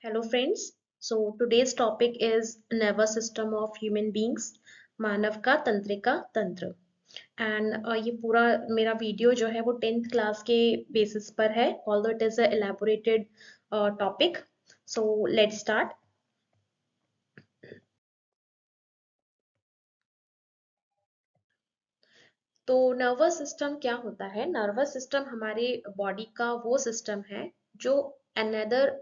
Hello friends. So today's topic is nervous system of human beings, मानव का तंत्रिका तंत्र। And ये पूरा मेरा वीडियो जो है वो 10th क्लास के बेसिस पर है, although it is a elaborated topic. So let's start. तो नर्वस सिस्टम क्या होता है? नर्वस सिस्टम हमारे बॉडी का वो सिस्टम है जो अनदर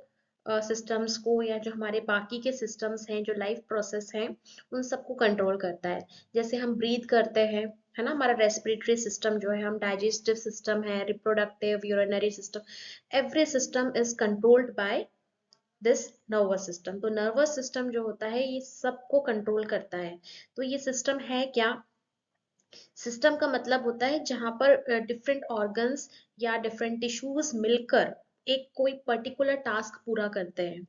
सिस्टम्स को या जो हमारे बाकी के सिस्टम्स हैं, जो लाइफ प्रोसेस हैं, उन सबको कंट्रोल करता है। जैसे हम ब्रीथ करते हैं, है ना, हमारा रेस्पिरेटरी सिस्टम जो है, हम डाइजेस्टिव सिस्टम है, reproductive, urinary system, every system is controlled by this nervous system. तो नर्वस सिस्टम जो होता है ये सबको कंट्रोल करता है। तो ये सिस्टम है क्या? सिस्टम का मतलब होता है जहां पर डिफरेंट ऑर्गन्स या डिफरेंट टिश्यूज मिलकर एक कोई पर्टिकुलर टास्क पूरा करते हैं।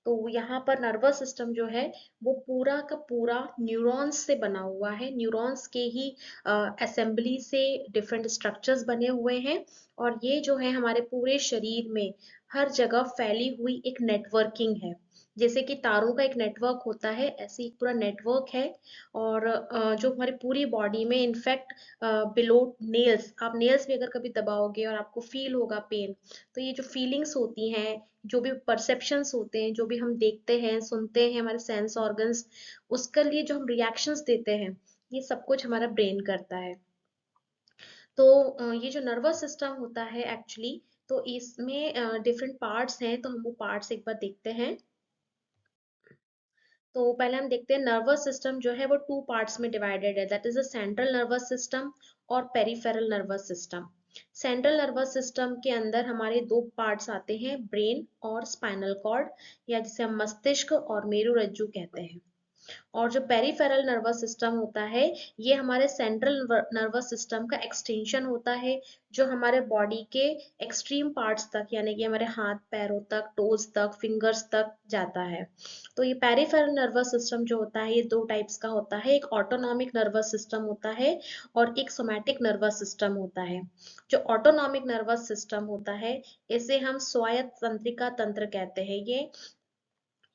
तो यहाँ पर नर्वस सिस्टम जो है वो पूरा का पूरा न्यूरॉन्स से बना हुआ है। न्यूरॉन्स के ही असेंबली से डिफरेंट स्ट्रक्चर्स बने हुए हैं, और ये जो है हमारे पूरे शरीर में हर जगह फैली हुई एक नेटवर्किंग है। जैसे कि तारों का एक नेटवर्क होता है, ऐसे ही पूरा नेटवर्क है। और जो हमारी पूरी बॉडी में इनफैक्ट बिलो नेल्स, आप नेल्स भी अगर कभी दबाओगे और आपको फील होगा पेन, तो ये जो फीलिंग्स होती हैं, जो भी परसेप्शंस होते हैं, जो भी हम देखते हैं सुनते हैं, हमारे सेंस ऑर्गन्स, उसके लिए जो हम रिएक्शंस देते हैं, ये सब कुछ हमारा ब्रेन करता है। तो ये जो नर्वस सिस्टम होता है एक्चुअली, तो इसमें डिफरेंट पार्ट्स हैं, तो हम वो पार्ट्स एक बार देखते हैं। तो पहले हम देखते हैं नर्वस सिस्टम जो है वो टू पार्ट्स में डिवाइडेड है, that is a central nervous system और peripheral nervous system. Central nervous system के अंदर हमारे दो पार्ट्स आते हैं, ब्रेन और स्पाइनल कॉर्ड, या जिसे हम मस्तिष्क और मेरुरज्जु कहते हैं। और जो पेरिफेरल नर्वस सिस्टम होता है, ये हमारे सेंट्रल नर्वस सिस्टम का एक्सटेंशन होता है, जो हमारे बॉडी के एक्सट्रीम पार्ट्स तक, यानी कि हमारे हाथ पैरों तक, टोज तक, फिंगर्स तक जाता है। तो ये पेरिफेरल नर्वस सिस्टम जो होता है ये दो टाइप्स का होता है, एक ऑटोनॉमिक नर्वस सिस्टम होता है और एक सोमैटिक नर्वस सिस्टम होता है। जो ऑटोनॉमिक नर्वस सिस्टम होता है इसे हम स्वायत्त तंत्रिका तंत्र कहते हैं।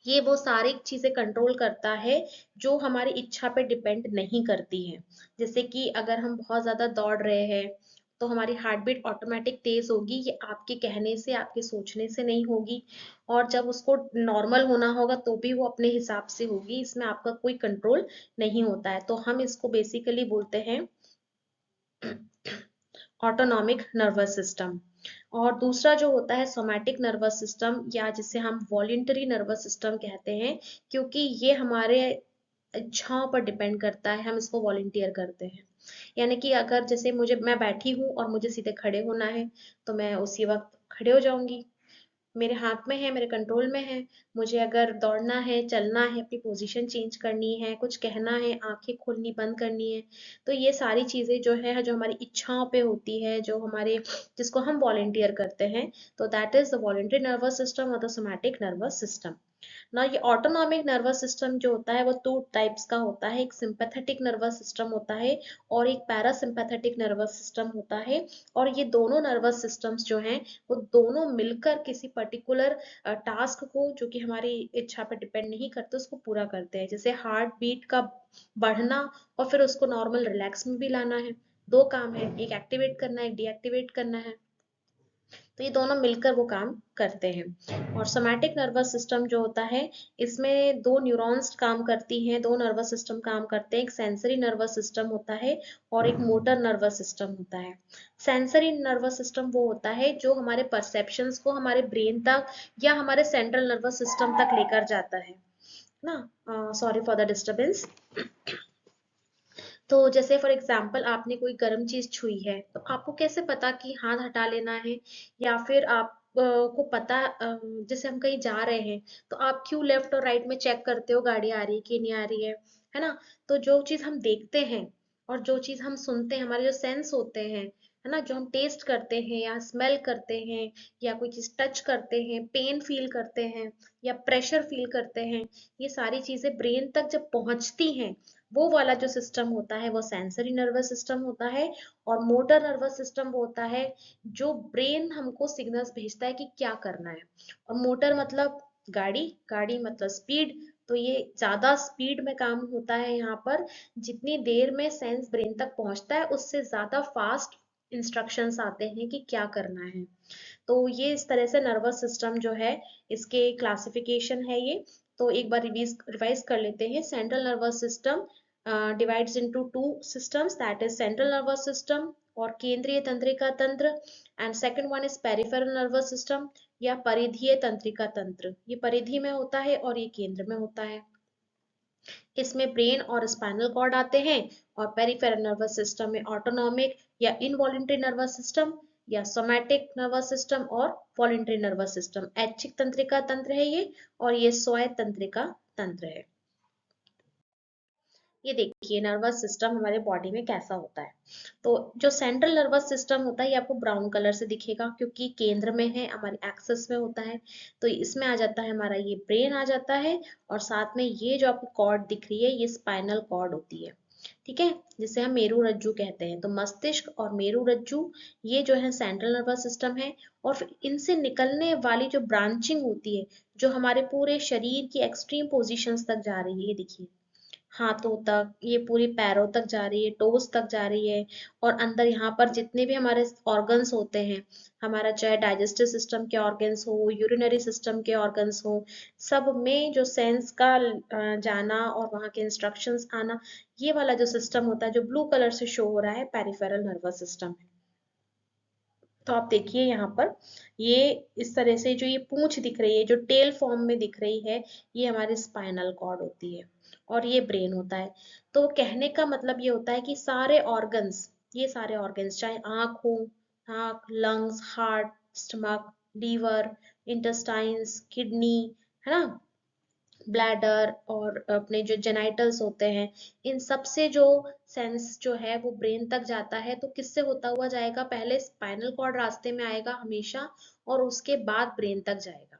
ये वो सारी चीजें कंट्रोल करता है जो हमारी इच्छा पे डिपेंड नहीं करती हैं। जैसे कि अगर हम बहुत ज्यादा दौड़ रहे हैं तो हमारी हार्ट बीट ऑटोमेटिक तेज होगी, ये आपके कहने से, आपके सोचने से नहीं होगी। और जब उसको नॉर्मल होना होगा तो भी वो अपने हिसाब से होगी, इसमें आपका कोई कंट्रोल नहीं होता है। तो हम इसको बेसिकली बोलते हैं ऑटोनॉमिक नर्वस सिस्टम। और दूसरा जो होता है सोमैटिक नर्वस सिस्टम, या जिसे हम वॉलेंटरी नर्वस सिस्टम कहते हैं, क्योंकि ये हमारे इच्छाओं पर डिपेंड करता है, हम इसको वॉलंटियर करते हैं। यानी कि अगर जैसे मैं बैठी हूँ और मुझे सीधे खड़े होना है, तो मैं उसी वक्त खड़े हो जाऊंगी, मेरे हाथ में है, मेरे कंट्रोल में है। मुझे अगर दौड़ना है, चलना है, अपनी पोजीशन चेंज करनी है, कुछ कहना है, आंखें खोलनी बंद करनी है, तो ये सारी चीजें जो है, जो हमारी इच्छाओं पे होती है, जो हमारे, जिसको हम वॉलेंटियर करते हैं, तो that is the voluntary nervous system और द सोमैटिक नर्वस सिस्टम ना। ये ऑटोनॉमिक नर्वस सिस्टम जो होता है वो टू टाइप्स का होता है, एक सिंपैथेटिक नर्वस सिस्टम होता है और एक पैरासिम्पैथेटिक नर्वस सिस्टम होता है। और ये दोनों नर्वस सिस्टम्स जो हैं वो दोनों मिलकर किसी पर्टिकुलर टास्क को, जो कि हमारी इच्छा पर डिपेंड नहीं करते, उसको पूरा करते हैं। जैसे हार्ट बीट का बढ़ना और फिर उसको नॉर्मल रिलैक्स में भी लाना है, दो काम है, एक एक्टिवेट करना है, एक डीएक्टिवेट करना है। तो ये दोनों मिलकर वो काम करते हैं। और सोमैटिक नर्वस सिस्टम जो होता है, इसमें दो न्यूरॉन्स काम करती हैं, दो नर्वस सिस्टम काम करते हैं, एक सेंसरी नर्वस सिस्टम होता है और एक मोटर नर्वस सिस्टम होता है। सेंसरी नर्वस सिस्टम वो होता है जो हमारे परसेप्शंस को हमारे ब्रेन तक या हमारे सेंट्रल नर्वस सिस्टम तक लेकर जाता है ना। Sorry for the disturbance. तो जैसे फॉर एग्जाम्पल आपने कोई गर्म चीज छुई है, तो आपको कैसे पता कि हाथ हटा लेना है? या फिर आप को पता, जैसे हम कहीं जा रहे हैं तो आप क्यों लेफ्ट और राइट में चेक करते हो गाड़ी आ रही है कि नहीं आ रही है ना? तो जो चीज हम देखते हैं और जो चीज हम सुनते हैं, हमारे जो सेंस होते हैं, है ना, जो हम टेस्ट करते हैं या स्मेल करते हैं या कोई चीज टच करते हैं, पेन फील करते हैं या प्रेशर फील करते हैं, ये सारी चीजें ब्रेन तक जब पहुंचती हैं, वो वाला जो सिस्टम होता है वो सेंसरी नर्वस सिस्टम होता है। और मोटर नर्वस सिस्टम वो होता है जो ब्रेन हमको सिग्नल्स भेजता है कि क्या करना है। और मोटर मतलब गाड़ी, गाड़ी मतलब स्पीड। तो ये ज्यादा स्पीड में काम होता है यहाँ पर। जितनी देर में सेंस ब्रेन तक पहुंचता है उससे ज्यादा फास्ट इंस्ट्रक्शंस आते हैं कि क्या करना है। तो ये इस तरह से नर्वस सिस्टम जो है, इसके क्लासिफिकेशन है ये। तो एक बार रिवाइज कर लेते हैं। Central nervous system divides into two systems, that is central nervous system और केंद्रीय तंत्रिका तंत्र, and second one is peripheral nervous system या परिधीय तंत्रिका तंत्र। ये परिधि में होता है और ये केंद्र में होता है। इसमें ब्रेन और स्पाइनल कॉर्ड आते हैं। और पेरिफेरल नर्वस सिस्टम में ऑटोनॉमिक या इनवॉलेंट्री नर्वस सिस्टम या सोमैटिक नर्वस सिस्टम और वॉलेंट्री नर्वस सिस्टम। ऐच्छिक तंत्रिका तंत्र है ये, और ये स्वायत्त तंत्रिका तंत्र है। ये देखिए नर्वस सिस्टम हमारे बॉडी में कैसा होता है। तो जो सेंट्रल नर्वस सिस्टम होता है ये आपको ब्राउन कलर से दिखेगा क्योंकि केंद्र में है, हमारे एक्सेस में होता है। तो इसमें आ जाता है हमारा ये ब्रेन आ जाता है, और साथ में ये जो आपको कॉर्ड दिख रही है ये स्पाइनल कॉर्ड होती है। ठीक है, जिसे हम मेरू रज्जु कहते हैं। तो मस्तिष्क और मेरू रज्जु ये जो है सेंट्रल नर्वस सिस्टम है। और फिर इनसे निकलने वाली जो ब्रांचिंग होती है, जो हमारे पूरे शरीर की एक्सट्रीम पोजिशंस तक जा रही है, ये देखिए हाथों तक, ये पूरी पैरों तक जा रही है, टोस तक जा रही है। और अंदर यहाँ पर जितने भी हमारे ऑर्गन्स होते हैं, हमारा चाहे डाइजेस्टिव सिस्टम के ऑर्गन्स हो, यूरिनरी सिस्टम के ऑर्गन्स हो, सब में जो सेंस का जाना और वहाँ के इंस्ट्रक्शंस आना, ये वाला जो सिस्टम होता है जो ब्लू कलर से शो हो रहा है, पेरिफेरल नर्वस सिस्टम है। तो आप देखिए यहाँ पर ये इस तरह से जो ये पूंछ दिख रही है, जो टेल फॉर्म में दिख रही है, ये हमारी स्पाइनल कॉर्ड होती है। और ये ब्रेन होता है। तो कहने का मतलब ये होता है कि सारे ऑर्गन्स, ये सारे ऑर्गन्स चाहे आंख हो, आंख, lungs, heart, stomach, liver, intestines, kidney, है ना, ब्लैडर और अपने जो जेनाइटल्स होते हैं, इन सब से जो सेंस जो है वो ब्रेन तक जाता है। तो किससे होता हुआ जाएगा? पहले स्पाइनल कॉर्ड रास्ते में आएगा हमेशा, और उसके बाद ब्रेन तक जाएगा।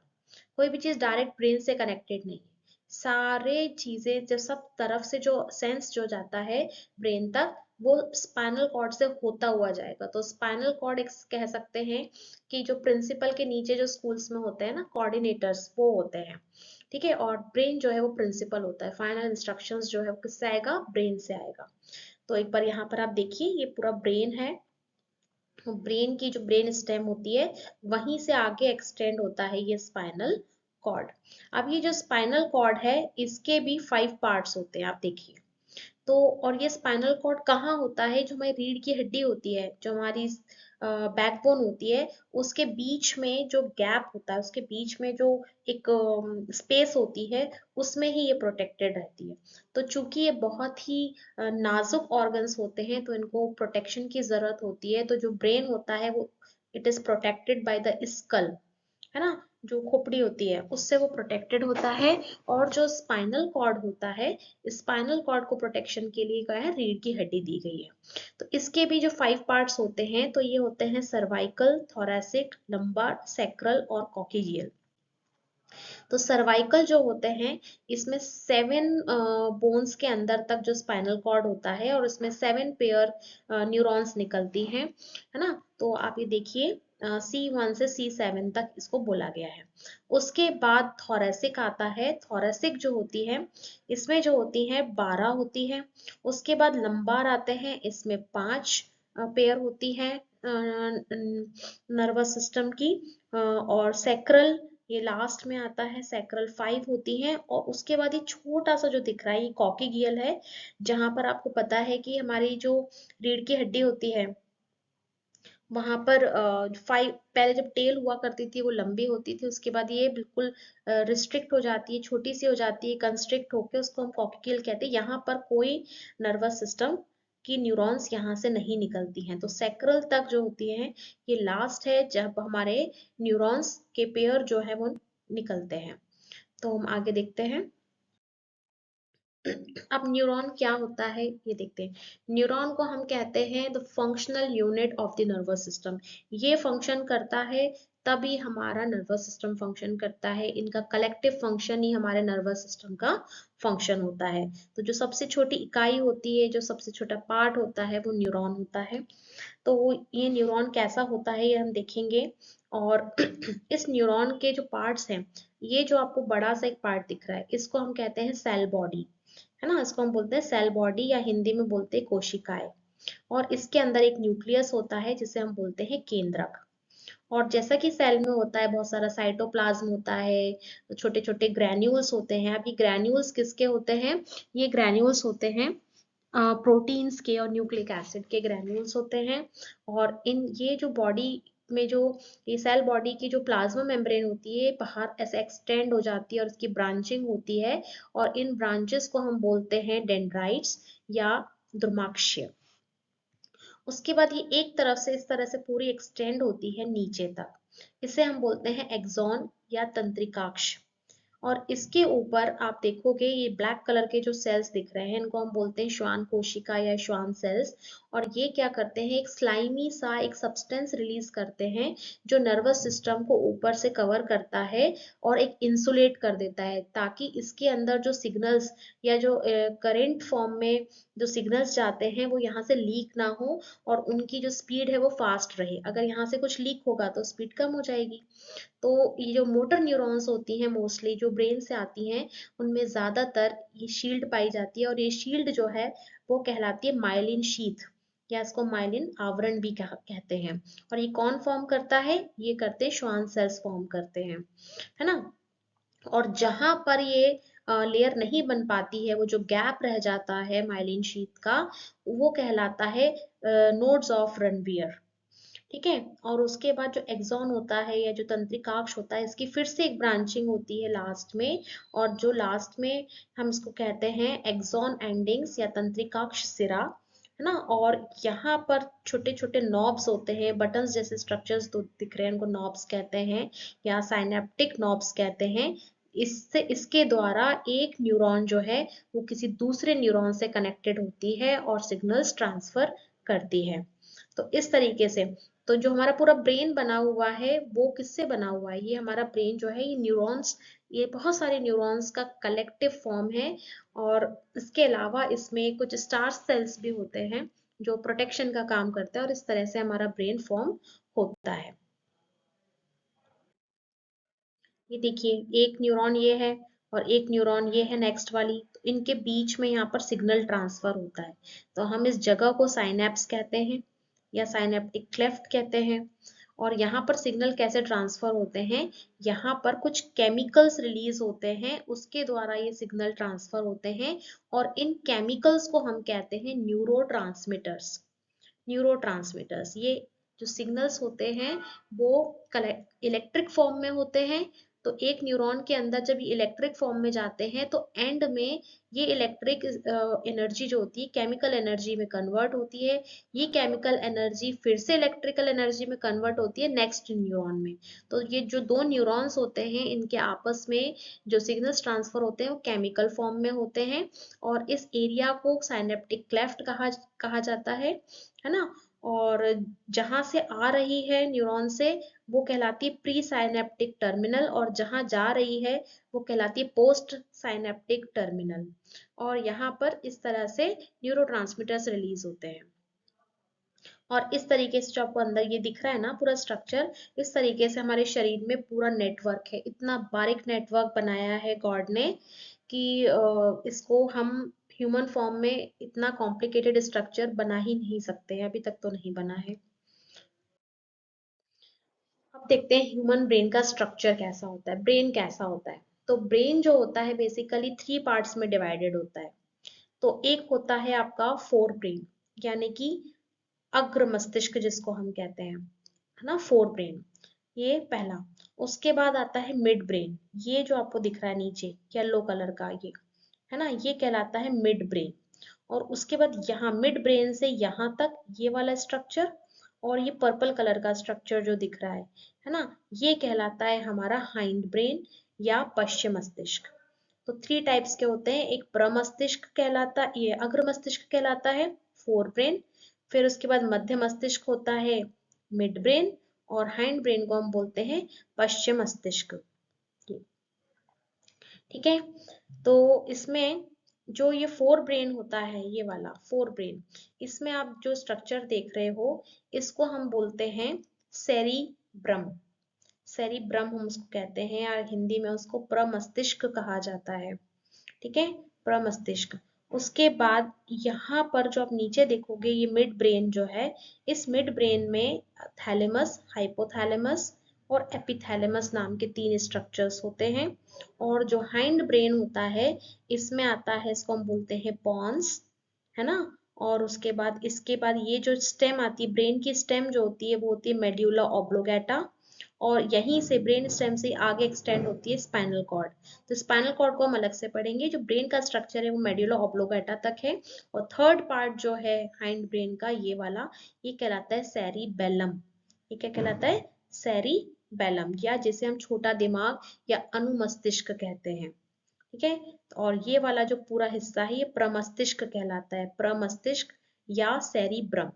कोई भी चीज डायरेक्ट ब्रेन से कनेक्टेड नहीं है। सारे चीजें जो सब तरफ से जो सेंस जो जाता है ब्रेन तक, वो स्पाइनल कॉर्ड से होता हुआ जाएगा। तो स्पाइनल कॉर्ड एक कह सकते हैं कि जो प्रिंसिपल के नीचे जो स्कूल्स में होते हैं ना कोऑर्डिनेटर्स, वो होते हैं। ठीक है, और ब्रेन जो है वो प्रिंसिपल होता है। फाइनल इंस्ट्रक्शंस जो है वो किससे आएगा? ब्रेन से आएगा। तो एक बार यहाँ पर आप देखिए ये पूरा ब्रेन है। ब्रेन की जो ब्रेन स्टेम होती है वहीं से आगे एक्सटेंड होता है ये स्पाइनल कॉर्ड। अब ये जो स्पाइनल कॉर्ड है इसके भी 5 पार्ट्स होते हैं, आप देखिए। तो और ये स्पाइनल कॉर्ड कहाँ होता है? जो हमारी रीढ़ की हड्डी होती है, जो हमारी बैकबोन होती है, उसके बीच में जो गैप होता है, उसके बीच में जो एक स्पेस होती है, उसमें ही ये प्रोटेक्टेड रहती है। तो चूंकि ये बहुत ही नाजुक ऑर्गन्स होते हैं, तो इनको प्रोटेक्शन की जरूरत होती है। तो जो ब्रेन होता है वो it is protected by the skull, है ना, जो खोपड़ी होती है उससे वो प्रोटेक्टेड होता है। और जो स्पाइनल कॉर्ड होता है, स्पाइनल कॉर्ड को प्रोटेक्शन के लिए क्या है? रीढ़ की हड्डी दी गई है। तो इसके भी जो 5 पार्ट्स होते हैं, तो ये होते हैं सर्वाइकल, थोरैसिक, लंबार, सैक्रल और कॉक्सियल। तो सर्वाइकल जो होते हैं, इसमें 7 बोन्स के अंदर तक जो स्पाइनल कॉर्ड होता है, और इसमें 7 पेयर न्यूरॉन्स निकलती हैं, है ना। तो आप ये देखिए C1 से C7 तक इसको बोला गया है। उसके बाद थोरैसिक आता है। थोरैसिक जो होती है, इसमें जो होती है 12 होती है। उसके बाद लंबार आते हैं, इसमें 5 पेयर होती है नर्वस सिस्टम की। और सैक्रल ये लास्ट में आता है, सैक्रल 5 होती है। और उसके बाद ये छोटा सा जो दिख रहा है ये कॉक्सियल है, जहां पर आपको पता है कि हमारी जो रीढ़ की हड्डी होती है वहां पर 5, पहले जब टेल हुआ करती थी वो लंबी होती थी, उसके बाद ये बिल्कुल रिस्ट्रिक्ट हो जाती है, छोटी सी हो जाती है, कंस्ट्रिक्ट होके, उसको हम कॉक्सियल कहते हैं। यहाँ पर कोई नर्वस सिस्टम की न्यूरॉन्स यहाँ से नहीं निकलती हैं। तो सैक्रल तक जो होती है ये लास्ट है जब हमारे न्यूरॉन्स के पेयर जो है वो निकलते हैं। तो हम आगे देखते हैं। अब न्यूरॉन क्या होता है ये देखते हैं। न्यूरॉन को हम कहते हैं the functional unit of the nervous system. ये फंक्शन करता है तभी हमारा नर्वस सिस्टम फंक्शन करता है। इनका कलेक्टिव फंक्शन ही हमारे नर्वस सिस्टम का फंक्शन होता है। तो जो सबसे छोटी इकाई होती है, जो सबसे छोटा पार्ट होता है, वो न्यूरॉन होता है। तो ये न्यूरॉन कैसा होता है ये हम देखेंगे। और इस न्यूरॉन के जो पार्ट्स हैं, ये जो आपको बड़ा सा एक पार्ट दिख रहा है, इसको हम कहते हैं सेल बॉडी, है ना, इसको हम बोलते हैं सेल बॉडी या हिंदी में बोलते हैं कोशिकाएं। और इसके अंदर एक न्यूक्लियस होता है जिसे हम बोलते हैं केंद्रक। और जैसा कि सेल में होता है बहुत सारा साइटोप्लाज्म होता है, छोटे छोटे ग्रैन्यूल्स होते हैं। अब ये ग्रैन्यूल्स किसके होते हैं? ये ग्रैन्यूल्स होते हैं प्रोटीन्स के और न्यूक्लिक एसिड के ग्रैन्यूल्स होते हैं। और इन ये जो बॉडी में जो ये सेल बॉडी की जो प्लाज्मा मेम्ब्रेन होती है बाहर ऐसे एक्सटेंड हो जाती है और इसकी ब्रांचिंग होती है, और इन ब्रांचेस को हम बोलते हैं डेंड्राइट्स या द्रुमाक्ष्य। उसके बाद ये एक तरफ से इस तरह से पूरी एक्सटेंड होती है नीचे तक, इसे हम बोलते हैं एक्सॉन या तंत्रिकाक्ष। और इसके ऊपर आप देखोगे ये ब्लैक कलर के जो सेल्स दिख रहे हैं इनको हम बोलते हैं श्वान कोशिका या श्वान सेल्स। और ये क्या करते हैं, एक स्लाइमी सा एक सब्सटेंस रिलीज करते हैं जो नर्वस सिस्टम को ऊपर से कवर करता है और एक इंसुलेट कर देता है, ताकि इसके अंदर जो सिग्नल्स या जो करंट फॉर्म में जो सिग्नल्स जाते हैं वो यहाँ से लीक ना हो और उनकी जो स्पीड है वो फास्ट रहे। अगर यहाँ से कुछ लीक होगा तो स्पीड कम हो जाएगी। तो ये जो मोटर न्यूरॉन्स होती हैं मोस्टली जो ब्रेन से आती हैं, उनमें ज्यादातर ये शील्ड पाई जाती है, और ये शील्ड जो है वो कहलाती है माइलिन शीथ, या इसको माइलिन आवरण भी कहते हैं। और ये कौन फॉर्म करता है? ये करते हैं श्वान सेल्स फॉर्म करते हैं, है ना। और जहां पर ये लेयर नहीं बन पाती है, वो जो गैप रह जाता है माइलिन शीथ का, वो कहलाता है नोड्स ऑफ रनवियर। ठीक है। और उसके बाद जो एक्सॉन होता है या जो तंत्रिकाक्ष होता है, इसकी फिर से एक ब्रांचिंग होती है लास्ट में, और जो लास्ट में हम इसको कहते हैं एक्सॉन एंडिंग्स या तंत्रिकाक्ष सिरा, है ना। और यहाँ पर छोटे छोटे नॉब्स होते हैं, बटन्स जैसे स्ट्रक्चर्स तो दिख रहे हैं, उनको नॉब्स कहते हैं या साइनेप्टिक नॉब्स कहते हैं। इससे इसके द्वारा एक न्यूरॉन जो है वो किसी दूसरे न्यूरॉन से कनेक्टेड होती है और सिग्नल्स ट्रांसफर करती है। तो इस तरीके से तो जो हमारा पूरा ब्रेन बना हुआ है वो किससे बना हुआ है? ये हमारा ब्रेन जो है ये न्यूरॉन्स, ये बहुत सारे न्यूरॉन्स का कलेक्टिव फॉर्म है। और इसके अलावा इसमें कुछ स्टार सेल्स भी होते हैं जो प्रोटेक्शन का काम करते हैं, और इस तरह से हमारा ब्रेन फॉर्म होता है। ये देखिए एक न्यूरॉन ये है और एक न्यूरॉन ये है नेक्स्ट वाली, तो इनके बीच में यहाँ पर सिग्नल ट्रांसफर होता है। तो हम इस जगह को साइनेप्स कहते हैं या साइनेप्टिक क्लेफ्ट कहते हैं। और यहाँ पर सिग्नल कैसे ट्रांसफर होते हैं, यहाँ पर कुछ केमिकल्स रिलीज होते हैं, उसके द्वारा ये सिग्नल ट्रांसफर होते हैं। और इन केमिकल्स को हम कहते हैं न्यूरोट्रांसमीटर्स। न्यूरोट्रांसमीटर्स ये जो सिग्नल्स होते हैं वो इलेक्ट्रिक फॉर्म में होते हैं। तो एक न्यूरॉन के अंदर जब ये इलेक्ट्रिक फॉर्म में जाते हैं तो एंड में ये इलेक्ट्रिक एनर्जी जो होती है केमिकल एनर्जी में कन्वर्ट होती है। ये केमिकल एनर्जी फिर से इलेक्ट्रिकल एनर्जी में कन्वर्ट होती है नेक्स्ट न्यूरॉन में। तो ये जो दो न्यूरॉन्स होते हैं इनके आपस में जो सिग्नल्स ट्रांसफर होते हैं वो केमिकल फॉर्म में होते हैं। और इस एरिया को साइनेप्टिक क्लेफ्ट कहा जाता है ना। और जहां से आ रही है न्यूरॉन से वो कहलाती है प्री साइनेप्टिक टर्मिनल, और जहां जा रही है वो कहलाती है पोस्ट साइनेप्टिक टर्मिनल। और यहाँ पर इस तरह से न्यूरोट्रांसमीटर्स रिलीज होते हैं। और इस तरीके से जो आपको अंदर ये दिख रहा है ना पूरा स्ट्रक्चर, इस तरीके से हमारे शरीर में पूरा नेटवर्क है, इतना बारीक नेटवर्क बनाया है गॉड ने कि इसको हम ह्यूमन फॉर्म में इतना कॉम्प्लिकेटेड स्ट्रक्चर बना ही नहीं सकते हैं, अभी तक तो नहीं बना है। अब देखते हैं ह्यूमन ब्रेन का स्ट्रक्चर कैसा होता है, ब्रेन कैसा होता है। तो ब्रेन जो होता है बेसिकली 3 पार्ट्स में डिवाइडेड होता है। तो एक होता है आपका फोर ब्रेन, यानी कि अग्र मस्तिष्क जिसको हम कहते हैं, है ना, फोर ब्रेन, ये पहला। उसके बाद आता है मिड ब्रेन, ये जो आपको दिख रहा है नीचे येलो कलर का, ये है ना, ये कहलाता है मिड ब्रेन। और उसके बाद यहाँ मिड ब्रेन से यहाँ तक ये वाला स्ट्रक्चर, और ये पर्पल कलर का स्ट्रक्चर जो दिख रहा है ना, ये कहलाता है हमारा हाइंड ब्रेन या पश्चिम मस्तिष्क। तो 3 टाइप्स के होते हैं, एक प्रमस्तिष्क कहलाता, ये अग्र मस्तिष्क कहलाता है, फोर ब्रेन। फिर उसके बाद मध्य मस्तिष्क होता है मिड ब्रेन, और हाइंड ब्रेन को हम बोलते हैं पश्चिम मस्तिष्क। ठीक है। तो इसमें जो ये फोर ब्रेन होता है, ये वाला फोर ब्रेन, इसमें आप जो स्ट्रक्चर देख रहे हो इसको हम बोलते हैं सेरिब्रम। सेरिब्रम हम उसको कहते हैं, और हिंदी में उसको प्रमस्तिष्क कहा जाता है। ठीक है, प्रमस्तिष्क। उसके बाद यहाँ पर जो आप नीचे देखोगे, ये मिड ब्रेन जो है, इस मिड ब्रेन में थैलेमस, हाइपोथैलेमस और एपिथैलेमस नाम के 3 स्ट्रक्चर्स होते हैं। और जो हाइंड ब्रेन होता है, इसमें आता है, इसको हम बोलते हैं पॉन्स, है ना। और उसके बाद, इसके बाद ये जो स्टेम आती है, ब्रेन की स्टेम जो होती है, वो होती है मेड्यूला ऑब्लोगेटा। और यहीं से, ब्रेन स्टेम से आगे एक्सटेंड होती है स्पाइनल कॉर्ड। तो स्पाइनल कॉर्ड को हम अलग से पढ़ेंगे। जो ब्रेन का स्ट्रक्चर है वो मेड्यूला ऑब्लोगेटा तक है। और थर्ड पार्ट जो है हाइंड ब्रेन का, ये वाला, ये कहलाता है सेरिबेलम। ये क्या कहलाता है? सेरिबेलम, या जिसे हम छोटा दिमाग या अनुमस्तिष्क कहते हैं। ठीक है। और ये वाला जो पूरा हिस्सा है, ये प्रमस्तिष्क कहलाता है, प्रमस्तिष्क या सेरिब्रम।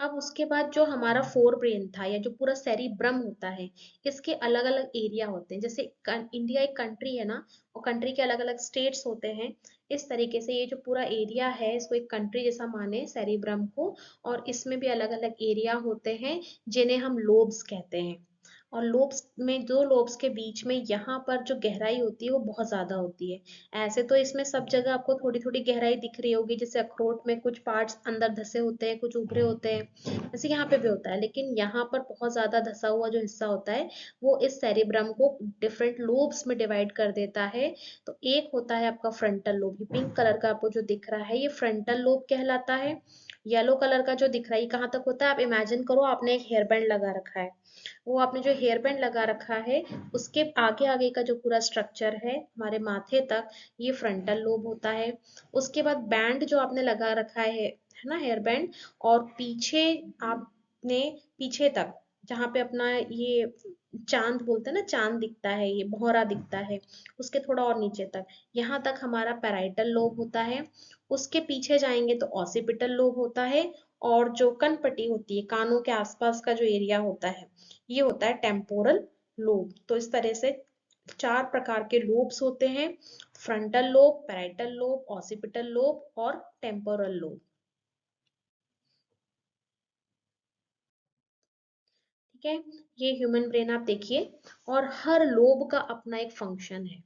अब उसके बाद जो हमारा फोर ब्रेन था, या जो पूरा सेरिब्रम होता है, इसके अलग अलग एरिया होते हैं। जैसे इंडिया एक कंट्री है ना, और कंट्री के अलग अलग स्टेट्स होते हैं। इस तरीके से ये जो पूरा एरिया है, इसको एक कंट्री जैसा माने सेरिब्रम को। और इसमें भी अलग अलग एरिया होते हैं, जिन्हें हम लोब्स कहते हैं। और लोब्स में, दो लोब्स के बीच में यहाँ पर जो गहराई होती है वो बहुत ज्यादा होती है। ऐसे तो इसमें सब जगह आपको थोड़ी थोड़ी गहराई दिख रही होगी, जैसे अखरोट में कुछ पार्ट्स अंदर धसे होते हैं, कुछ उभरे होते हैं, जैसे यहाँ पे भी होता है। लेकिन यहाँ पर बहुत ज्यादा धसा हुआ जो हिस्सा होता है, वो इस सेरिब्रम को डिफरेंट लोब्स में डिवाइड कर देता है। तो एक होता है आपका फ्रंटल लोब, ये पिंक कलर का आपको जो दिख रहा है, ये फ्रंटल लोब कहलाता है। येलो कलर का जो दिख रहा है, ये कहाँ तक होता है? आप इमेजिन करो, आपने एक हेयर बैंड लगा रखा है, वो आपने जो हेयर बैंड लगा रखा है, उसके आगे आगे का जो पूरा स्ट्रक्चर है हमारे माथे तक, ये फ्रंटल लोब होता है। उसके बाद बैंड जो आपने लगा रखा है ना, हेयर बैंड, और पीछे आपने, पीछे तक, जहाँ पे अपना ये चांद बोलते हैं ना, चांद दिखता है, ये भौरा दिखता है, उसके थोड़ा और नीचे तक, यहाँ तक हमारा पैराइटल लोब होता है। उसके पीछे जाएंगे तो ऑसिपिटल लोब होता है। और जो कनपट्टी होती है, कानों के आसपास का जो एरिया होता है, ये होता है टेम्पोरल लोब। तो इस तरह से 4 प्रकार के लोब्स होते हैं: frontal lobe, parietal lobe, occipital lobe और टेम्पोरल लोब। ठीक है, ये ह्यूमन ब्रेन आप देखिए। और हर लोब का अपना एक फंक्शन है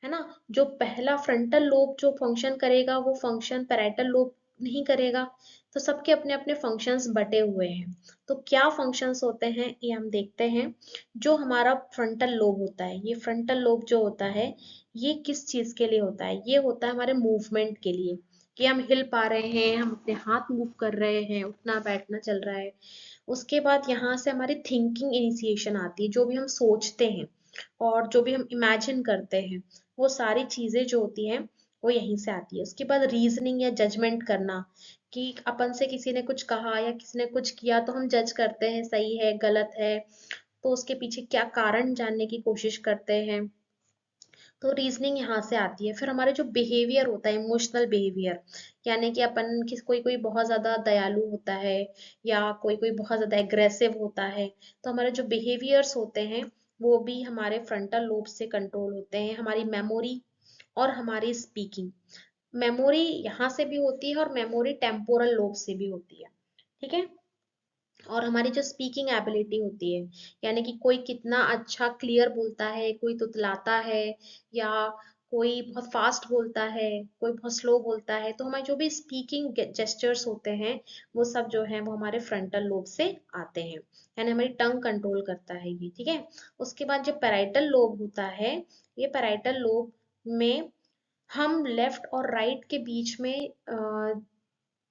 ना। जो पहला फ्रंटल लोब जो फंक्शन करेगा, वो फंक्शन पैराइटल लोब नहीं करेगा। तो सबके अपने अपने फंक्शंस बटे हुए हैं। तो क्या फंक्शंस होते हैं, ये हम देखते हैं। जो हमारा फ्रंटल लोब होता है, ये फ्रंटल लोब जो होता है, ये किस चीज के लिए होता है? ये होता है हमारे मूवमेंट के लिए, कि हम हिल पा रहे हैं, हम अपने हाथ मूव कर रहे हैं, उठना बैठना चल रहा है। उसके बाद यहाँ से हमारी थिंकिंग इनिशिएशन आती है, जो भी हम सोचते हैं और जो भी हम इमेजिन करते हैं, वो सारी चीजें जो होती हैं, वो यहीं से आती है। उसके बाद रीजनिंग या जजमेंट करना, कि अपन से किसी ने कुछ कहा या किसी ने कुछ किया, तो हम जज करते हैं सही है गलत है, तो उसके पीछे क्या कारण जानने की कोशिश करते हैं। तो रीजनिंग यहाँ से आती है। फिर हमारे जो बिहेवियर होता है, इमोशनल बिहेवियर, यानी कि अपन किस, कोई कोई बहुत ज्यादा दयालु होता है, या कोई कोई बहुत ज्यादा एग्रेसिव होता है, तो हमारे जो बिहेवियर्स होते हैं, वो भी हमारे फ्रंटल लोब से कंट्रोल होते हैं। हमारी मेमोरी और हमारी स्पीकिंग, मेमोरी यहाँ से भी होती है और मेमोरी टेम्पोरल लोब से भी होती है। ठीक है। और हमारी जो स्पीकिंग एबिलिटी होती है, यानी कि कोई कितना अच्छा क्लियर बोलता है, कोई तुतलाता है, या कोई बहुत फास्ट बोलता है, कोई बहुत स्लो बोलता है, तो हमारे जो भी स्पीकिंग जेस्चर्स होते हैं, वो सब जो है वो हमारे फ्रंटल लोब से आते हैं। यानी हमारी टंग कंट्रोल करता है ये। ठीक है। उसके बाद जो पैराइटल लोब होता है, ये पैराइटल लोब में हम लेफ्ट और राइट के बीच में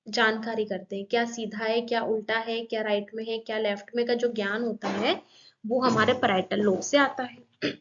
जानकारी करते हैं, क्या सीधा है, क्या उल्टा है, क्या राइट में है, क्या लेफ्ट में, का जो ज्ञान होता है, वो हमारे पैराइटल लोब से आता है।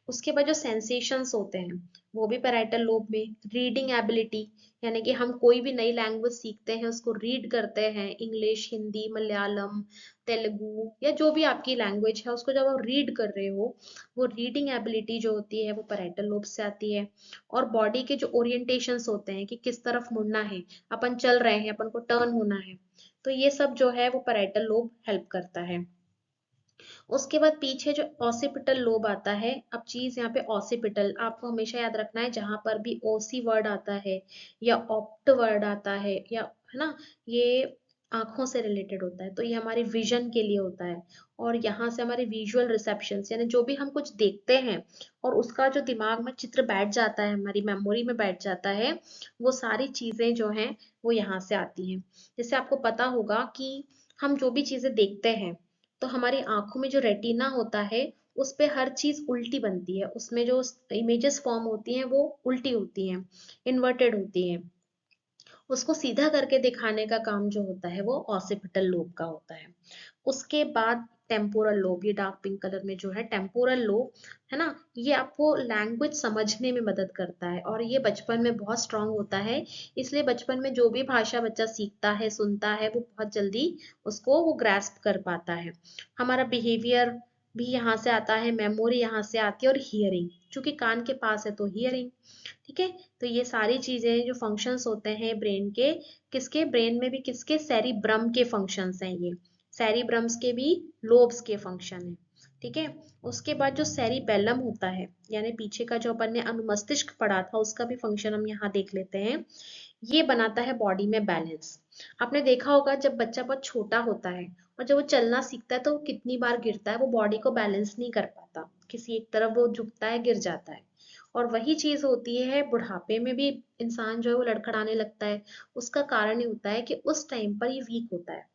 उसके बाद जो सेंसेशंस होते हैं, वो भी पैराइटल लोब में। रीडिंग एबिलिटी, यानी कि हम कोई भी नई लैंग्वेज सीखते हैं, उसको रीड करते हैं, इंग्लिश, हिंदी, मलयालम, तेलुगु, या जो भी आपकी लैंग्वेज है, उसको जब आप रीड कर रहे हो, वो रीडिंग एबिलिटी जो होती है, वो पैराइटल लोब से आती है। और बॉडी के जो ओरिएंटेशंस होते हैं, कि किस तरफ मुड़ना है, अपन चल रहे हैं, अपन को टर्न होना है, तो ये सब जो है वो पैराइटल लोब हेल्प करता है। उसके बाद पीछे जो ऑसिपिटल लोब आता है, अब चीज यहाँ पे ऑसिपिटल आपको हमेशा याद रखना है, जहां पर भी ओसी वर्ड आता है या ऑप्ट वर्ड आता है, या, है ना, ये आंखों से रिलेटेड होता है, तो ये हमारी विजन के लिए होता है। और यहाँ से हमारे विजुअल रिसेप्शन यानी जो भी हम कुछ देखते हैं और उसका जो दिमाग में चित्र बैठ जाता है, हमारी मेमोरी में बैठ जाता है, वो सारी चीजें जो हैं वो यहाँ से आती हैं। जैसे आपको पता होगा कि हम जो भी चीजें देखते हैं तो हमारी आंखों में जो रेटिना होता है उस पे हर चीज उल्टी बनती है, उसमें जो इमेजेस फॉर्म होती हैं वो उल्टी होती हैं, इन्वर्टेड होती हैं। उसको सीधा करके दिखाने का काम जो होता है वो ऑसिपिटल लोब का होता है। उसके बाद टेम्पोरल लोब, ये डार्क पिंक कलर में जो है टेम्पोरल लोब है ना, ये आपको लैंग्वेज समझने में मदद करता है और ये बचपन में बहुत स्ट्रांग होता है। इसलिए बचपन में जो भी भाषा बच्चा सीखता है, सुनता है, वो बहुत जल्दी उसको वो ग्रास्प कर पाता है। हमारा बिहेवियर भी यहाँ से आता है, मेमोरी यहाँ से आती है, और हियरिंग, क्योंकि कान के पास है तो हियरिंग। ठीक है, तो ये सारी चीजें जो फंक्शंस होते हैं ब्रेन के, किसके ब्रेन में भी, किसके सेरिब्रम के फंक्शंस हैं ये, सेरिब्रम्स के भी लोब्स के फंक्शन है। ठीक है, उसके बाद जो सेरिबेलम होता है, यानी पीछे का जो अपन ने अनुमस्तिष्क पढ़ा था, उसका भी फंक्शन हम यहाँ देख लेते हैं। ये बनाता है बॉडी में बैलेंस। आपने देखा होगा जब बच्चा बहुत छोटा होता है और जब वो चलना सीखता है तो वो कितनी बार गिरता है, वो बॉडी को बैलेंस नहीं कर पाता, किसी एक तरफ वो झुकता है, गिर जाता है। और वही चीज होती है बुढ़ापे में भी, इंसान जो है वो लड़खड़ाने लगता है। उसका कारण ये होता है कि उस टाइम पर ये वीक होता है।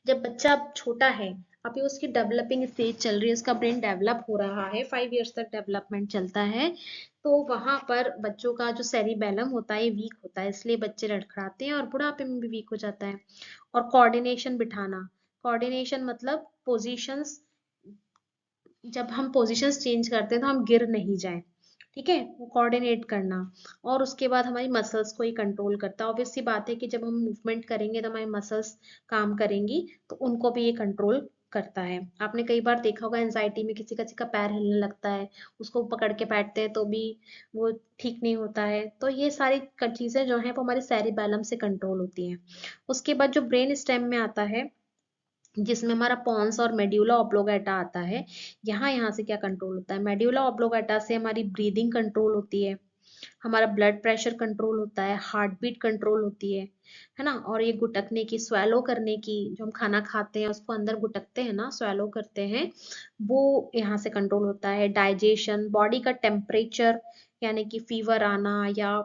जब बच्चा छोटा है, अभी उसकी डेवलपिंग स्टेज चल रही है, उसका ब्रेन डेवलप हो रहा है, 5 इयर्स तक डेवलपमेंट चलता है, तो वहां पर बच्चों का जो सेरिबेलम होता है वीक होता है, इसलिए बच्चे लड़खड़ाते हैं और बुढ़ापे में भी वीक हो जाता है। और कोऑर्डिनेशन बिठाना, कोऑर्डिनेशन मतलब पोजीशंस, जब हम पोजीशंस चेंज करते हैं तो हम गिर नहीं जाए। ठीक है, वो कोऑर्डिनेट करना। और उसके बाद हमारी मसल्स को ही कंट्रोल करता है। ऑब्वियस सी बात है कि जब हम मूवमेंट करेंगे तो हमारी मसल्स काम करेंगी, तो उनको भी ये कंट्रोल करता है। आपने कई बार देखा होगा एंजाइटी में किसी किसी का पैर हिलने लगता है, उसको पकड़ के बैठते हैं तो भी वो ठीक नहीं होता है। तो ये सारी चीजें जो है वो हमारे सेरिबैलम से कंट्रोल होती हैं। उसके बाद जो ब्रेन स्टेम में आता है, जिसमें हमारा पॉन्स और मेड्यूला ऑब्लोगैटा आता है, यहाँ यहाँ से क्या कंट्रोल होता है, मेड्यूला ऑब्लोगैटा से हमारी ब्रीदिंग कंट्रोल होती है, हमारा ब्लड प्रेशर कंट्रोल होता है, हार्ट बीट कंट्रोल होती है ना। और ये गुटकने की, स्वेलो करने की, जो हम खाना खाते हैं उसको अंदर गुटकते हैं ना, स्वेलो करते हैं, वो यहाँ से कंट्रोल होता है। डाइजेशन, बॉडी का टेम्परेचर, यानी कि फीवर आना या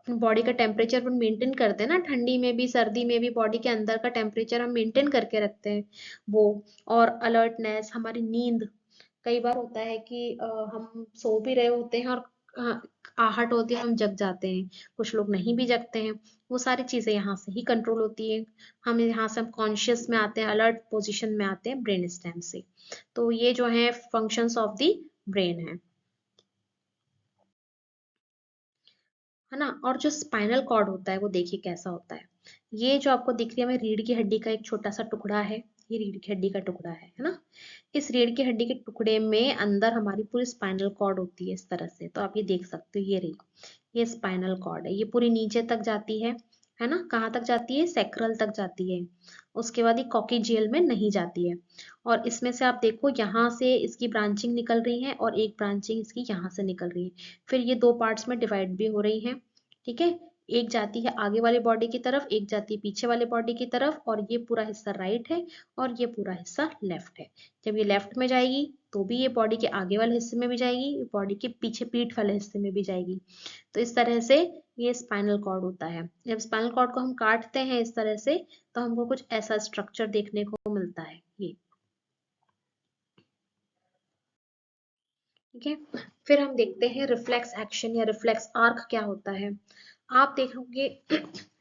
बॉडी का टेम्परेचर अपन मेंटेन करते हैं ना, ठंडी में भी सर्दी में भी बॉडी के अंदर का टेम्परेचर हम मेंटेन करके रखते हैं वो। और अलर्टनेस, हमारी नींद, कई बार होता है कि हम सो भी रहे होते हैं और अ, आहट होती है, हम जग जाते हैं, कुछ लोग नहीं भी जगते हैं। वो सारी चीजें यहाँ से ही कंट्रोल होती है। हम यहाँ से हम कॉन्शियस में आते हैं, अलर्ट पोजीशन में आते हैं ब्रेन स्टेम से। तो ये जो है फंक्शंस ऑफ द ब्रेन है। है ना। और जो स्पाइनल कॉर्ड होता है वो देखिए कैसा होता है। ये जो आपको दिख रही है हमें रीढ़ की हड्डी का एक छोटा सा टुकड़ा है, ये रीढ़ की हड्डी का टुकड़ा है ना। इस रीढ़ की हड्डी के टुकड़े में अंदर हमारी पूरी स्पाइनल कॉर्ड होती है इस तरह से, तो आप ये देख सकते हो, ये रही, ये स्पाइनल कॉर्ड है, ये पूरी नीचे तक जाती है ना। कहाँ तक जाती है, सैक्रल तक जाती है। उसके बाद ये कॉकीजियल में नहीं जाती है। और इसमें से आप देखो यहाँ से इसकी ब्रांचिंग निकल रही है और एक ब्रांचिंग इसकी यहाँ से निकल रही है, फिर ये दो पार्ट्स में डिवाइड भी हो रही है। ठीक है, एक जाती है आगे वाले बॉडी की तरफ, एक जाती है पीछे वाले बॉडी की तरफ, और ये पूरा हिस्सा राइट है और ये पूरा हिस्सा लेफ्ट है। जब ये लेफ्ट में जाएगी तो भी ये बॉडी के आगे वाले हिस्से में भी जाएगी, ये बॉडी के पीछे पीठ वाले हिस्से में भी जाएगी। तो इस तरह से ये स्पाइनल कॉर्ड होता है। जब स्पाइनल कॉर्ड को हम काटते हैं इस तरह से, तो हमको कुछ ऐसा स्ट्रक्चर देखने को मिलता है ये। ठीक है, फिर हम देखते हैं रिफ्लेक्स एक्शन या रिफ्लेक्स आर्क क्या होता है। आप देखोगे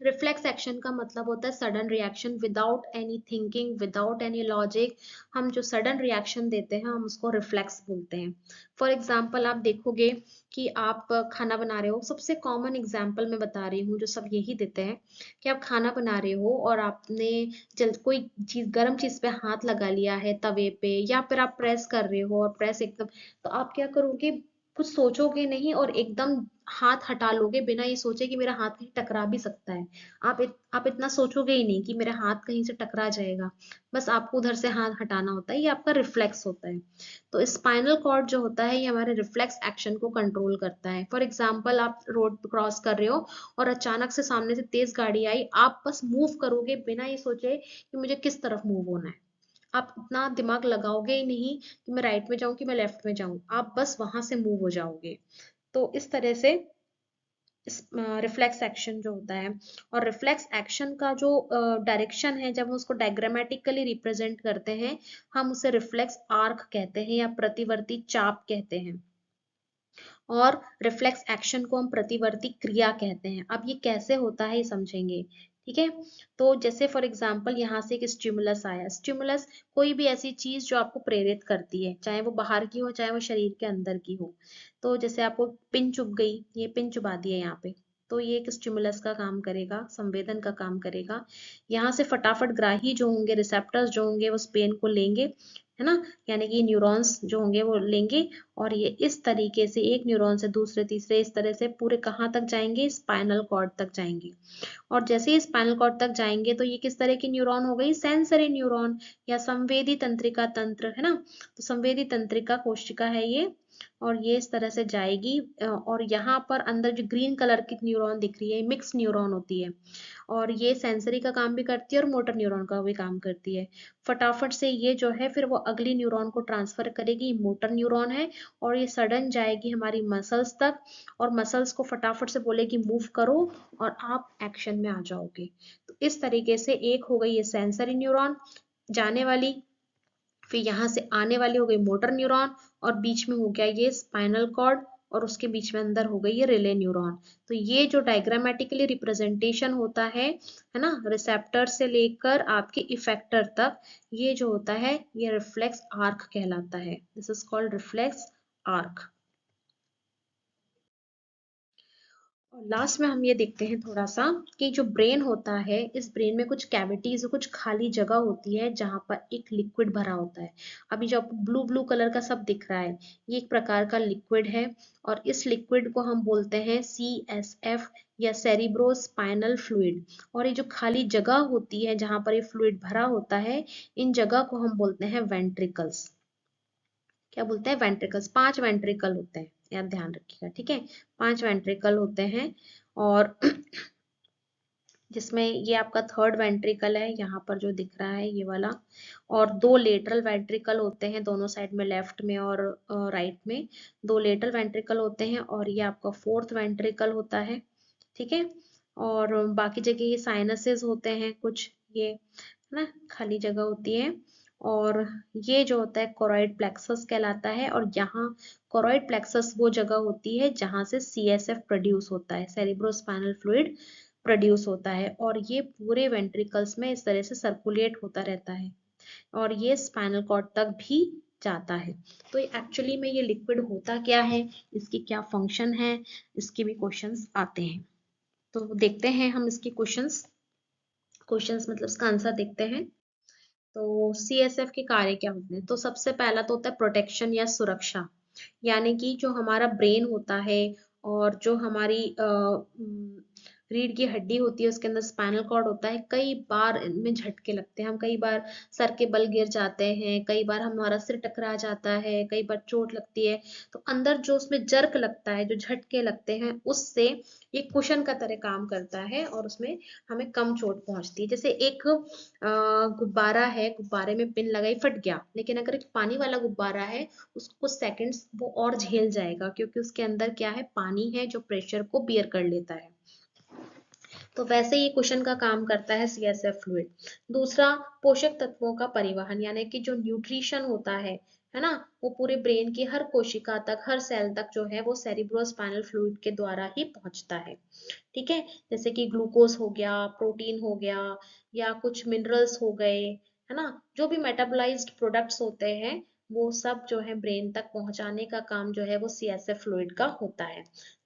रिफ्लेक्स एक्शन का मतलब होता है sudden reaction without any thinking, without any logic. हम जो सडन रिएक्शन देते हैं हम उसको रिफ्लेक्स बोलते हैं। फॉर एग्जाम्पल आप देखोगे कि आप खाना बना रहे हो, सबसे कॉमन एग्जाम्पल मैं बता रही हूँ जो सब यही देते हैं, कि आप खाना बना रहे हो और आपने जल्द कोई चीज, गर्म चीज पे हाथ लगा लिया है तवे पे, या फिर आप प्रेस कर रहे हो और प्रेस एकदम, तो आप क्या करोगे, कुछ सोचोगे नहीं और एकदम हाथ हटा लोगे बिना ये सोचे कि मेरा हाथ कहीं टकरा भी सकता है। आप इतना सोचोगे ही नहीं कि मेरा हाथ कहीं से टकरा जाएगा। बस आपको उधर से हाथ हटाना होता है, ये आपका रिफ्लेक्स होता है। तो स्पाइनल कॉर्ड जो होता है ये हमारे रिफ्लेक्स एक्शन को कंट्रोल करता है। फॉर एग्जाम्पल, आप रोड क्रॉस कर रहे हो और अचानक से सामने से तेज गाड़ी आई, आप बस मूव करोगे बिना ये सोचे कि मुझे किस तरफ मूव होना है। आप इतना दिमाग लगाओगे ही नहीं कि मैं राइट में जाऊं कि मैं लेफ्ट में जाऊं, आप बस वहां से मूव हो जाओगे। तो इस तरह से रिफ्लेक्स एक्शन जो होता है, और रिफ्लेक्स एक्शन का जो डायरेक्शन है, जब हम उसको डायग्रामेटिकली रिप्रेजेंट करते हैं, हम उसे रिफ्लेक्स आर्क कहते हैं या प्रतिवर्ती चाप कहते हैं। और रिफ्लेक्स एक्शन को हम प्रतिवर्ती क्रिया कहते हैं। अब ये कैसे होता है ये समझेंगे। ठीक है, तो जैसे फॉर एग्जाम्पल यहाँ से एक स्टिमुलस आया। स्टिमुलस कोई भी ऐसी चीज जो आपको प्रेरित करती है, चाहे वो बाहर की हो चाहे वो शरीर के अंदर की हो। तो जैसे आपको पिन चुभ गई, ये पिन चुभा दी है यहाँ पे, तो ये एक स्टिमुलस का काम करेगा, संवेदन का काम करेगा। यहाँ से फटाफट ग्राही जो होंगे, रिसेप्टर्स जो होंगे, वो उस पेन को लेंगे, है ना, यानी कि न्यूरॉन्स जो होंगे वो लेंगे, और ये इस तरीके से एक न्यूरॉन से दूसरे तीसरे इस तरह से पूरे कहाँ तक जाएंगे, स्पाइनल कॉर्ड तक जाएंगे। और जैसे ही स्पाइनल कॉर्ड तक जाएंगे तो ये किस तरह की न्यूरॉन हो गई, सेंसरी न्यूरॉन या संवेदी तंत्रिका तंत्र, है ना। तो संवेदी तंत्रिका कोशिका है ये, और ये इस तरह से जाएगी। और यहाँ पर अंदर जो ग्रीन कलर की न्यूरॉन दिख रही है, मिक्स न्यूरॉन होती है, और ये सेंसरी का काम भी करती है और मोटर न्यूरॉन का भी काम करती है। फटाफट से ये जो है फिर वो अगली न्यूरॉन को ट्रांसफर करेगी, मोटर न्यूरॉन है, और ये सडन जाएगी हमारी मसल्स तक, और मसल्स को फटाफट से बोलेगी मूव करो, और आप एक्शन में आ जाओगे। तो इस तरीके से एक हो गई ये सेंसरी न्यूरॉन जाने वाली, फिर यहाँ से आने वाली हो गई मोटर न्यूरॉन, और बीच में हो गया ये स्पाइनल कॉर्ड, और उसके बीच में अंदर हो गई ये रिले न्यूरॉन। तो ये जो डायग्रामेटिकली रिप्रेजेंटेशन होता है ना, रिसेप्टर से लेकर आपके इफेक्टर तक, ये जो होता है ये रिफ्लेक्स आर्क कहलाता है। This is called reflex arc. और लास्ट में हम ये देखते हैं थोड़ा सा कि जो ब्रेन होता है, इस ब्रेन में कुछ कैविटीज, कुछ खाली जगह होती है जहां पर एक लिक्विड भरा होता है। अभी जो आपको ब्लू ब्लू कलर का सब दिख रहा है, ये एक प्रकार का लिक्विड है, और इस लिक्विड को हम बोलते हैं CSF या सेरिब्रो स्पाइनल फ्लूइड। और ये जो खाली जगह होती है जहां पर ये फ्लूइड भरा होता है, इन जगह को हम बोलते हैं वेंट्रिकल्स। क्या बोलते हैं, वेंट्रिकल्स। 5 वेंट्रिकल होते हैं, यार ध्यान रखिएगा, ठीक है। 5 वेंट्रिकल होते हैं, और जिसमें ये आपका थर्ड वेंट्रिकल है यहाँ पर जो दिख रहा है ये वाला, और 2 लेटरल वेंट्रिकल होते हैं दोनों साइड में, लेफ्ट में और राइट में। 2 लेटरल वेंट्रिकल होते हैं, और ये आपका फोर्थ वेंट्रिकल होता है, ठीक है। और बाकी जगह ये साइनसेस होते हैं कुछ, ये है ना, खाली जगह होती है। और ये जो होता है कोरॉइड प्लेक्सस कहलाता है, और यहाँ कोरॉइड प्लेक्सस वो जगह होती है जहां से CSF प्रोड्यूस होता है, सेरिब्रोस्पाइनल फ्लूइड प्रोड्यूस होता है, और ये पूरे वेंट्रिकल्स में इस तरह से सर्कुलेट होता रहता है, और ये स्पाइनल कॉर्ड तक भी जाता है। तो एक्चुअली में ये लिक्विड होता क्या है, इसकी क्या फंक्शन है, इसके भी क्वेश्चंस आते हैं। तो देखते हैं हम इसके क्वेश्चंस। क्वेश्चंस मतलब इसका आंसर देखते हैं। तो CSF के कार्य क्या होते हैं, तो सबसे पहला तो होता है प्रोटेक्शन या सुरक्षा, यानी कि जो हमारा ब्रेन होता है, और जो हमारी रीढ़ की हड्डी होती है, उसके अंदर स्पाइनल कॉर्ड होता है, कई बार इनमें झटके लगते हैं, हम कई बार सर के बल गिर जाते हैं, कई बार हमारा सिर टकरा जाता है, कई बार चोट लगती है। तो अंदर जो उसमें जर्क लगता है, जो झटके लगते हैं, उससे ये कुशन का तरह काम करता है, और उसमें हमें कम चोट पहुंचती है। जैसे एक गुब्बारा है, गुब्बारे में पिन लगाई, फट गया, लेकिन अगर एक पानी वाला गुब्बारा है, उसको कुछ सेकंड्स वो और झेल जाएगा, क्योंकि उसके अंदर क्या है, पानी है जो प्रेशर को बियर कर लेता है। तो वैसे ही कुशन का काम करता है CSF फ्लूइड। दूसरा, पोषक तत्वों का परिवहन, यानी कि जो न्यूट्रिशन होता है ना, वो पूरे ब्रेन की हर कोशिका तक, हर सेल तक जो है वो सेरिब्रोस्पाइनल फ्लूइड के द्वारा ही पहुंचता है, ठीक है। जैसे कि ग्लूकोज हो गया, प्रोटीन हो गया, या कुछ मिनरल्स हो गए, है ना, जो भी मेटाबोलाइज्ड प्रोडक्ट्स होते हैं, वो सब जो है ब्रेन तक पहुंचाने का काम जो है वो CSF फ्लूइड का होता है।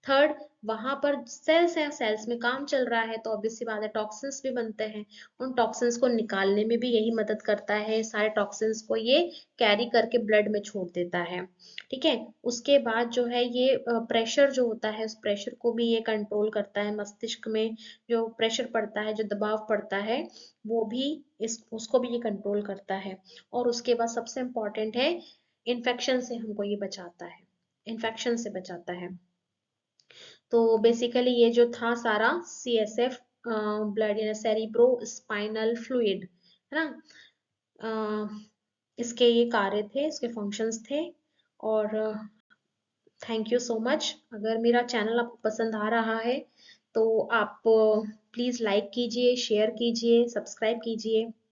थर्ड, वहां पर सेल्स हैं, सेल्स में काम चल रहा है तो ऑब्वियस सी बात है टॉक्सिन्स भी बनते हैं, उन टॉक्सिन्स को निकालने में भी यही मदद करता है, सारे टॉक्सिन्स को ये कैरी करके ब्लड में छोड़ देता है। ठीक है, उसके बाद जो है ये प्रेशर जो होता है, उस प्रेशर को भी ये कंट्रोल करता है, मस्तिष्क में जो प्रेशर पड़ता है, जो दबाव पड़ता है, वो भी इस उसको भी ये कंट्रोल करता है। और उसके बाद सबसे इम्पोर्टेंट है, इन्फेक्शन से हमको ये बचाता है, इन्फेक्शन से बचाता है। तो बेसिकली ये जो था सारा CSF ब्लड या सेरिब्रो स्पाइनल फ्लूइड, है ना, इसके ये कार्य थे, इसके फंक्शंस थे। और थैंक यू सो मच। अगर मेरा चैनल आपको पसंद आ रहा है तो आप प्लीज़ लाइक कीजिए, शेयर कीजिए, सब्सक्राइब कीजिए।